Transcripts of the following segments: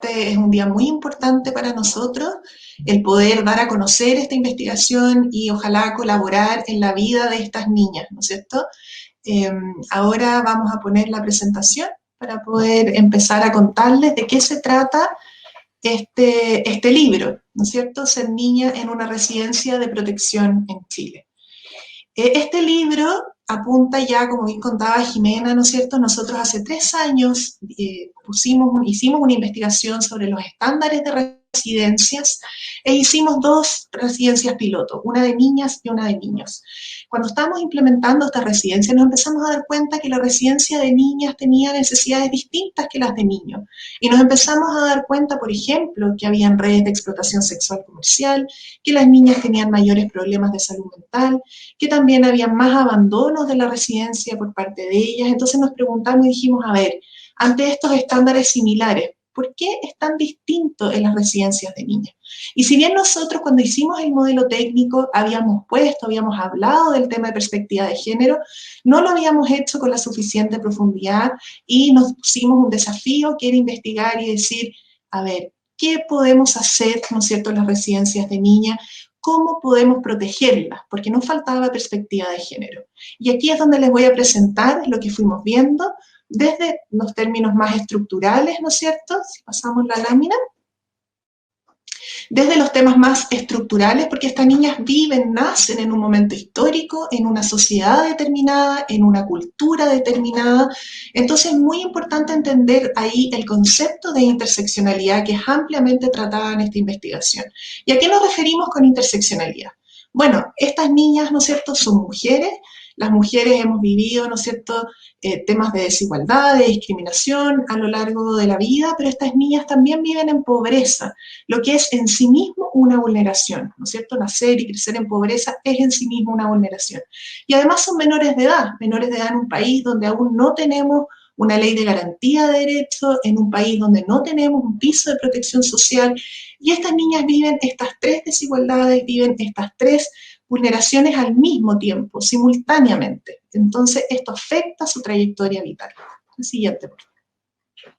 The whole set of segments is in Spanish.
es un día muy importante para nosotros el poder dar a conocer esta investigación y ojalá colaborar en la vida de estas niñas, ¿no es cierto? Eh, Ahora vamos a poner la presentación para poder empezar a contarles de qué se trata este libro, ¿no es cierto? Ser niña en una residencia de protección en Chile. Este libro apunta ya, como bien contaba Jimena, ¿no es cierto? Nosotros hace 3 años hicimos una investigación sobre los estándares de residencias e hicimos 2 residencias piloto, una de niñas y una de niños. Cuando estábamos implementando esta residencia nos empezamos a dar cuenta que la residencia de niñas tenía necesidades distintas que las de niños. Y nos empezamos a dar cuenta, por ejemplo, que habían redes de explotación sexual comercial, que las niñas tenían mayores problemas de salud mental, que también había más abandonos de la residencia por parte de ellas. Entonces nos preguntamos y dijimos, a ver, ante estos estándares similares, ¿por qué es tan distinto en las residencias de niñas? Y si bien nosotros cuando hicimos el modelo técnico habíamos hablado del tema de perspectiva de género, no lo habíamos hecho con la suficiente profundidad y nos pusimos un desafío que era investigar y decir, a ver, ¿qué podemos hacer, ¿no es cierto?, en las residencias de niñas? ¿Cómo podemos protegerlas? Porque nos faltaba perspectiva de género. Y aquí es donde les voy a presentar lo que fuimos viendo desde los términos más estructurales, ¿no es cierto? Si pasamos la lámina. Desde los temas más estructurales, porque estas niñas viven, nacen en un momento histórico, en una sociedad determinada, en una cultura determinada. Entonces es muy importante entender ahí el concepto de interseccionalidad que es ampliamente tratada en esta investigación. ¿Y a qué nos referimos con interseccionalidad? Bueno, estas niñas, ¿no es cierto?, son mujeres. Las mujeres hemos vivido, ¿no es cierto?, temas de desigualdad, de discriminación a lo largo de la vida, pero estas niñas también viven en pobreza, lo que es en sí mismo una vulneración, ¿no es cierto? Nacer y crecer en pobreza es en sí mismo una vulneración. Y además son menores de edad en un país donde aún no tenemos una ley de garantía de derechos, en un país donde no tenemos un piso de protección social, y estas niñas viven estas 3 desigualdades, viven estas 3 vulneraciones al mismo tiempo, simultáneamente. Entonces, esto afecta su trayectoria vital. El siguiente, por favor.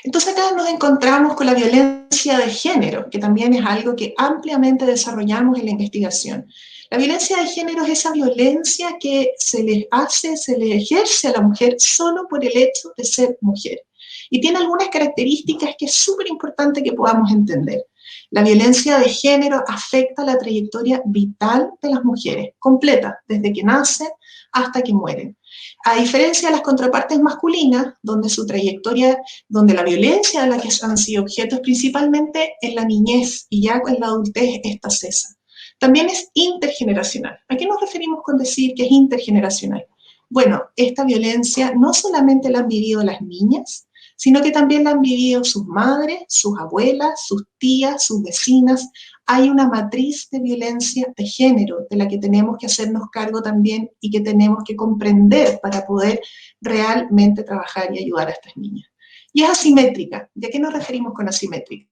Entonces acá nos encontramos con la violencia de género, que también es algo que ampliamente desarrollamos en la investigación. La violencia de género es esa violencia que se les ejerce a la mujer solo por el hecho de ser mujer. Y tiene algunas características que es súper importante que podamos entender. La violencia de género afecta la trayectoria vital de las mujeres, completa, desde que nacen hasta que mueren. A diferencia de las contrapartes masculinas, donde su trayectoria, donde la violencia de la que han sido objetos principalmente en la niñez y ya en la adultez esta cesa. También es intergeneracional. ¿A qué nos referimos con decir que es intergeneracional? Bueno, esta violencia no solamente la han vivido las niñas, sino que también la han vivido sus madres, sus abuelas, sus tías, sus vecinas. Hay una matriz de violencia de género de la que tenemos que hacernos cargo también y que tenemos que comprender para poder realmente trabajar y ayudar a estas niñas. Y es asimétrica. ¿Y a qué nos referimos con asimétrica?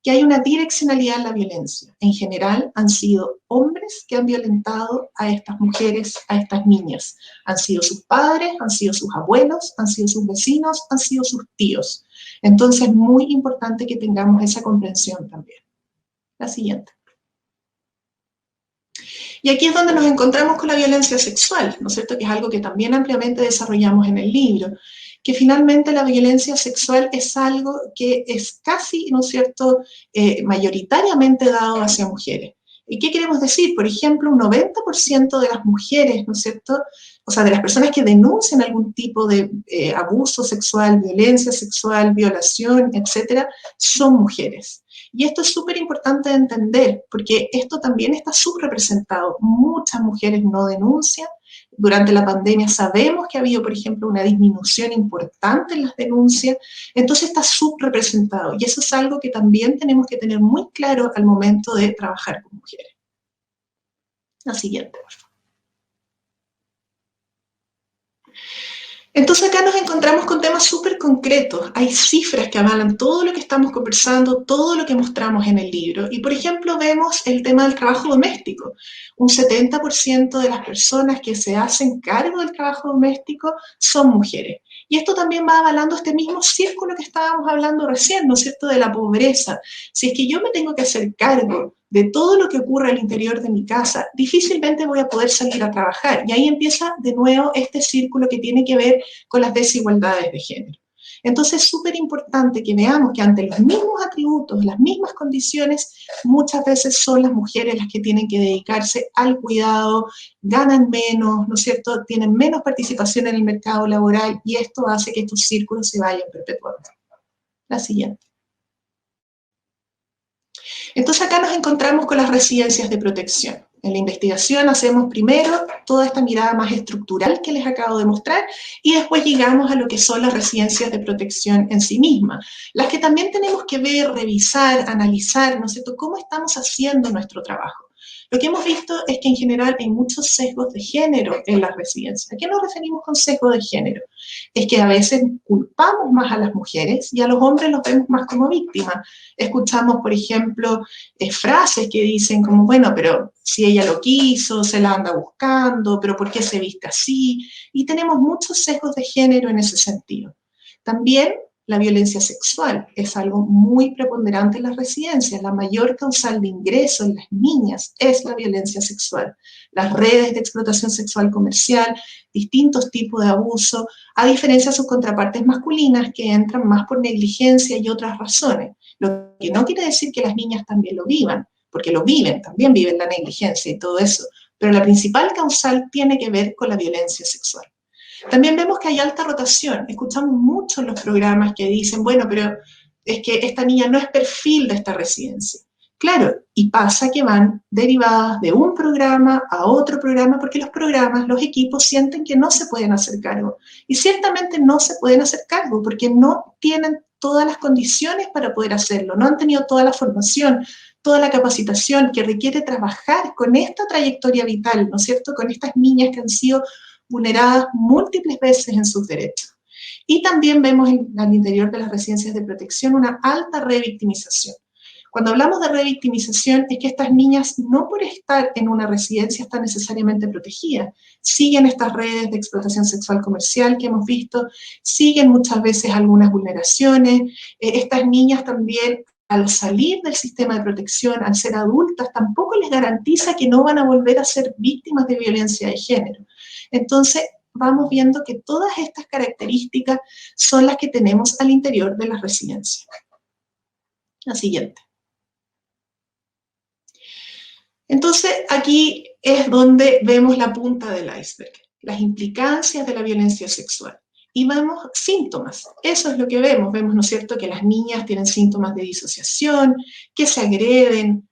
Que hay una direccionalidad en la violencia. En general han sido hombres que han violentado a estas mujeres, a estas niñas. Han sido sus padres, han sido sus abuelos, han sido sus vecinos, han sido sus tíos. Entonces es muy importante que tengamos esa comprensión también. La siguiente. Y aquí es donde nos encontramos con la violencia sexual, ¿no es cierto?, que es algo que también ampliamente desarrollamos en el libro, que finalmente la violencia sexual es algo que es casi, ¿no es cierto?, mayoritariamente dado hacia mujeres. ¿Y qué queremos decir? Por ejemplo, un 90% de las mujeres, ¿no es cierto?, o sea, de las personas que denuncian algún tipo de abuso sexual, violencia sexual, violación, etcétera, son mujeres. Y esto es súper importante de entender, porque esto también está subrepresentado. Muchas mujeres no denuncian. Durante la pandemia sabemos que ha habido, por ejemplo, una disminución importante en las denuncias. Entonces está subrepresentado. Y eso es algo que también tenemos que tener muy claro al momento de trabajar con mujeres. La siguiente, por favor. Entonces acá nos encontramos con temas súper concretos. Hay cifras que avalan todo lo que estamos conversando, todo lo que mostramos en el libro. Y por ejemplo vemos el tema del trabajo doméstico. Un 70% de las personas que se hacen cargo del trabajo doméstico son mujeres. Y esto también va avalando este mismo círculo que estábamos hablando recién, ¿no es cierto?, de la pobreza. Si es que yo me tengo que hacer cargo de todo lo que ocurre al interior de mi casa, difícilmente voy a poder salir a trabajar. Y ahí empieza de nuevo este círculo que tiene que ver con las desigualdades de género. Entonces es súper importante que veamos que ante los mismos atributos, las mismas condiciones, muchas veces son las mujeres las que tienen que dedicarse al cuidado, ganan menos, ¿no es cierto?, tienen menos participación en el mercado laboral y esto hace que estos círculos se vayan perpetuando. La siguiente. Entonces acá nos encontramos con las residencias de protección. En la investigación hacemos primero toda esta mirada más estructural que les acabo de mostrar y después llegamos a lo que son las residencias de protección en sí mismas, las que también tenemos que ver, revisar, analizar, ¿no es cierto?, cómo estamos haciendo nuestro trabajo. Lo que hemos visto es que en general hay muchos sesgos de género en las residencias. ¿A qué nos referimos con sesgo de género? Es que a veces culpamos más a las mujeres y a los hombres los vemos más como víctimas. Escuchamos, por ejemplo, frases que dicen como, bueno, pero si ella lo quiso, se la anda buscando, pero ¿por qué se viste así? Y tenemos muchos sesgos de género en ese sentido. También la violencia sexual es algo muy preponderante en las residencias. La mayor causal de ingreso en las niñas es la violencia sexual. Las redes de explotación sexual comercial, distintos tipos de abuso, a diferencia de sus contrapartes masculinas que entran más por negligencia y otras razones. Lo que no quiere decir que las niñas también lo vivan, porque lo viven, también viven la negligencia y todo eso, pero la principal causal tiene que ver con la violencia sexual. También vemos que hay alta rotación. Escuchamos mucho en los programas que dicen, bueno, pero es que esta niña no es perfil de esta residencia. Claro, y pasa que van derivadas de un programa a otro programa porque los programas, los equipos sienten que no se pueden hacer cargo. Y ciertamente no se pueden hacer cargo porque no tienen todas las condiciones para poder hacerlo, no han tenido toda la formación, toda la capacitación que requiere trabajar con esta trayectoria vital, ¿no es cierto?, con estas niñas que han sido vulneradas múltiples veces en sus derechos. Y también vemos al interior de las residencias de protección una alta revictimización. Cuando hablamos de revictimización es que estas niñas no por estar en una residencia están necesariamente protegidas, siguen estas redes de explotación sexual comercial que hemos visto, siguen muchas veces algunas vulneraciones, estas niñas también al salir del sistema de protección, al ser adultas, tampoco les garantiza que no van a volver a ser víctimas de violencia de género. Entonces, vamos viendo que todas estas características son las que tenemos al interior de las residencias. La siguiente. Entonces, aquí es donde vemos la punta del iceberg, las implicancias de la violencia sexual. Y vemos síntomas, eso es lo que vemos, ¿no es cierto?, que las niñas tienen síntomas de disociación, que se agreden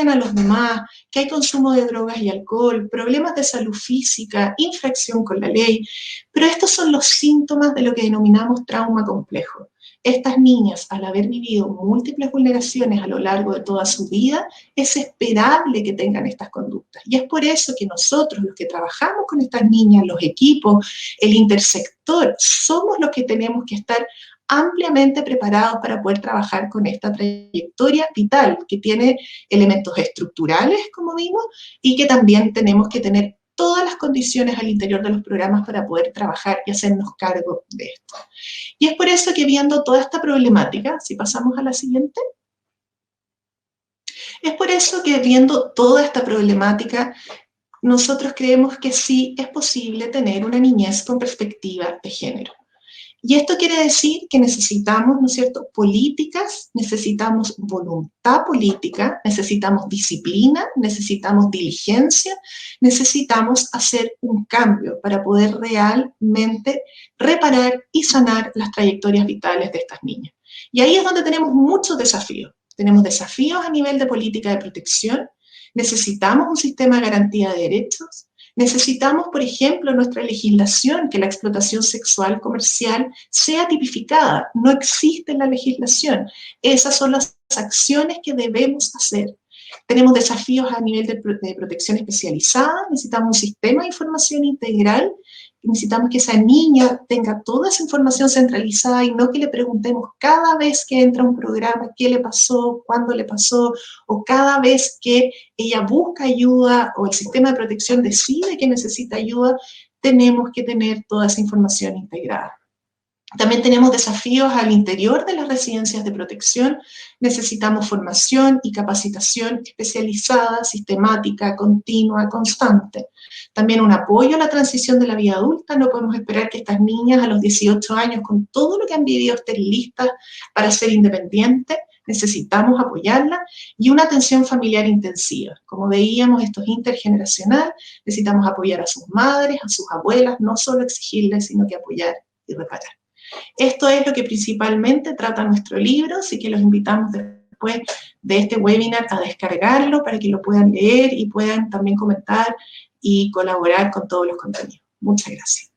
a los demás, que hay consumo de drogas y alcohol, problemas de salud física, infracción con la ley, pero estos son los síntomas de lo que denominamos trauma complejo. Estas niñas, al haber vivido múltiples vulneraciones a lo largo de toda su vida, es esperable que tengan estas conductas. Y es por eso que nosotros, los que trabajamos con estas niñas, los equipos, el intersector, somos los que tenemos que estar ampliamente preparados para poder trabajar con esta trayectoria vital, que tiene elementos estructurales, como vimos, y que también tenemos que tener todas las condiciones al interior de los programas para poder trabajar y hacernos cargo de esto. Y es por eso que viendo toda esta problemática, si pasamos a la siguiente, es por eso que viendo toda esta problemática, nosotros creemos que sí es posible tener una niñez con perspectiva de género. Y esto quiere decir que necesitamos, ¿no es cierto?, políticas, necesitamos voluntad política, necesitamos disciplina, necesitamos diligencia, necesitamos hacer un cambio para poder realmente reparar y sanar las trayectorias vitales de estas niñas. Y ahí es donde tenemos muchos desafíos. Tenemos desafíos a nivel de política de protección, necesitamos un sistema de garantía de derechos, necesitamos, por ejemplo, en nuestra legislación que la explotación sexual comercial sea tipificada. No existe en la legislación. Esas son las acciones que debemos hacer. Tenemos desafíos a nivel de protección especializada, necesitamos un sistema de información integral, necesitamos que esa niña tenga toda esa información centralizada y no que le preguntemos cada vez que entra a un programa qué le pasó, cuándo le pasó, o cada vez que ella busca ayuda o el sistema de protección decide que necesita ayuda, tenemos que tener toda esa información integrada. También tenemos desafíos al interior de las residencias de protección. Necesitamos formación y capacitación especializada, sistemática, continua, constante. También un apoyo a la transición de la vida adulta. No podemos esperar que estas niñas a los 18 años, con todo lo que han vivido, estén listas para ser independientes. Necesitamos apoyarlas y una atención familiar intensiva. Como veíamos, esto es intergeneracional. Necesitamos apoyar a sus madres, a sus abuelas, no solo exigirles, sino que apoyar y reparar. Esto es lo que principalmente trata nuestro libro, así que los invitamos después de este webinar a descargarlo para que lo puedan leer y puedan también comentar y colaborar con todos los contenidos. Muchas gracias.